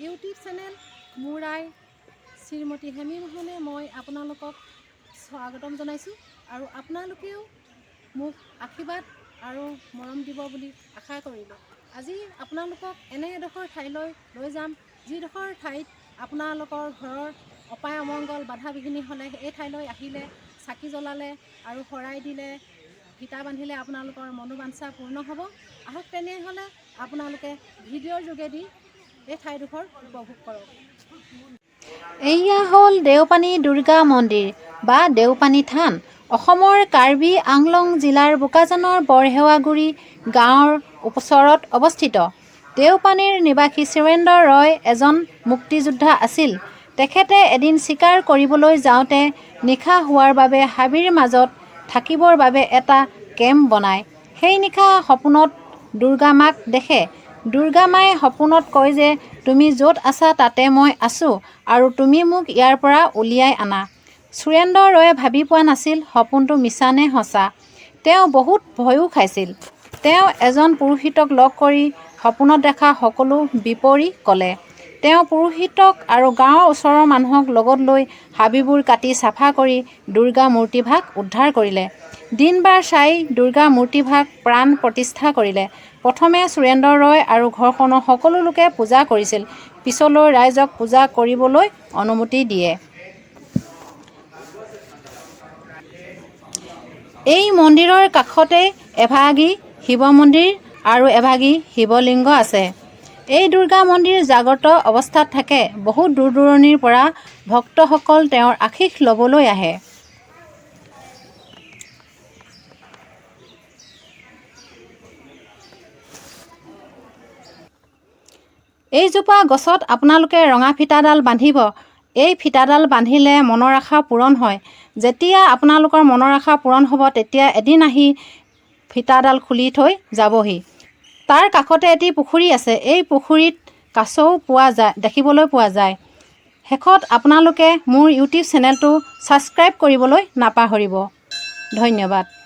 YouTube channel মোৰ আই শ্ৰীমতী hemi মোহনে মই আপোনালোকক স্বাগতম জনাইছোঁ আৰু আপোনালোকেও মোক আশীৰ্বাদ আৰু মৰম দিব বুলি আশা কৰিলোঁ। আজি আপোনালোকক এনে এডোখৰ ঠাইলৈ লৈ যাম, যিডোখৰ ঠাইত আপোনালোকৰ ঘৰৰ অপায় অমংগল বাধা বিঘিনি হ'লে এই ঠাইলৈ আহিলে চাকি জ্বলালে আৰু শৰাই দিলে ফিটা বান্ধিলে আপোনালোকৰ মনোবাঞ্ছা পূৰ্ণ হ'ব। আহক তেনেহ'লে আপোনালোকে ভিডিঅ'ৰ যোগেদি এই ঠাইডোখৰ উপভোগ কৰক। এয়া হ'ল দেওপানী দুৰ্গা মন্দিৰ বা দেওপানী থান। অসমৰ কাৰ্বি আংলং জিলাৰ বোকাজানৰ বৰহেৱাগুৰি গাঁৱৰ ওচৰত অৱস্থিত। দেওপানীৰ নিবাসী সুৰেন্দ্ৰ ৰয় এজন মুক্তিযোদ্ধা আছিল। তেখেতে এদিন চিকাৰ কৰিবলৈ যাওঁতে নিশা হোৱাৰ বাবে হাবিৰ মাজত থাকিবৰ বাবে এটা কেম্প বনায়। সেই নিশা সপোনত দুৰ্গা মাক দেখে। দুৰ্গা মায়ে সপোনত কয় যে তুমি য'ত আছা তাতে মই আছোঁ আৰু তুমি মোক ইয়াৰ পৰা উলিয়াই আনা। সুৰেন্দ্ৰ ৰয়ে ভাবি পোৱা নাছিল সপোনটো মিছা নে সঁচা। তেওঁ বহুত ভয়ো খাইছিল। তেওঁ এজন পুৰোহিতক লগ কৰি সপোনত দেখা সকলো বিপৰী ক'লে। তেওঁ পুৰোহিতক আৰু গাঁৱৰ ওচৰৰ মানুহক লগত লৈ হাবিবোৰ কাটি চাফা কৰি দুৰ্গা মূৰ্তিভাগ উদ্ধাৰ কৰিলে। দিন বাৰ চাই দুৰ্গা মূৰ্তিভাগ প্ৰাণ প্ৰতিষ্ঠা কৰিলে। প্ৰথমে সুৰেন্দ্ৰ ৰয় আৰু ঘৰখনৰ সকলো লোকে পূজা কৰিছিল। পিছলৈ ৰাইজক পূজা কৰিবলৈ অনুমতি দিয়ে। এই মন্দিৰৰ কাষতে এভাগী শিৱ মন্দিৰ আৰু এভাগী শিৱলিংগ আছে। এই দুৰ্গা মন্দিৰ জাগ্ৰত অৱস্থাত থাকে। বহুত দূৰ দূৰণিৰ পৰা ভক্তসকল তেওঁৰ আশীষ ল'বলৈ আহে। এইজোপা গছত আপোনালোকে ৰঙা ফিটাডাল বান্ধিব। এই ফিটাডাল বান্ধিলে মনৰ আশা পূৰণ হয়। যেতিয়া আপোনালোকৰ মনৰ আশা পূৰণ হ'ব তেতিয়া এদিন আহি ফিটাডাল খুলি থৈ যাবহি। তাৰ কাষতে এটি পুখুৰী আছে। এই পুখুৰীত কাছও দেখিবলৈ পোৱা যায়। শেষত আপোনালোকে মোৰ ইউটিউব চেনেলটো ছাবস্ক্ৰাইব কৰিবলৈ নাপাহৰিব। ধন্যবাদ।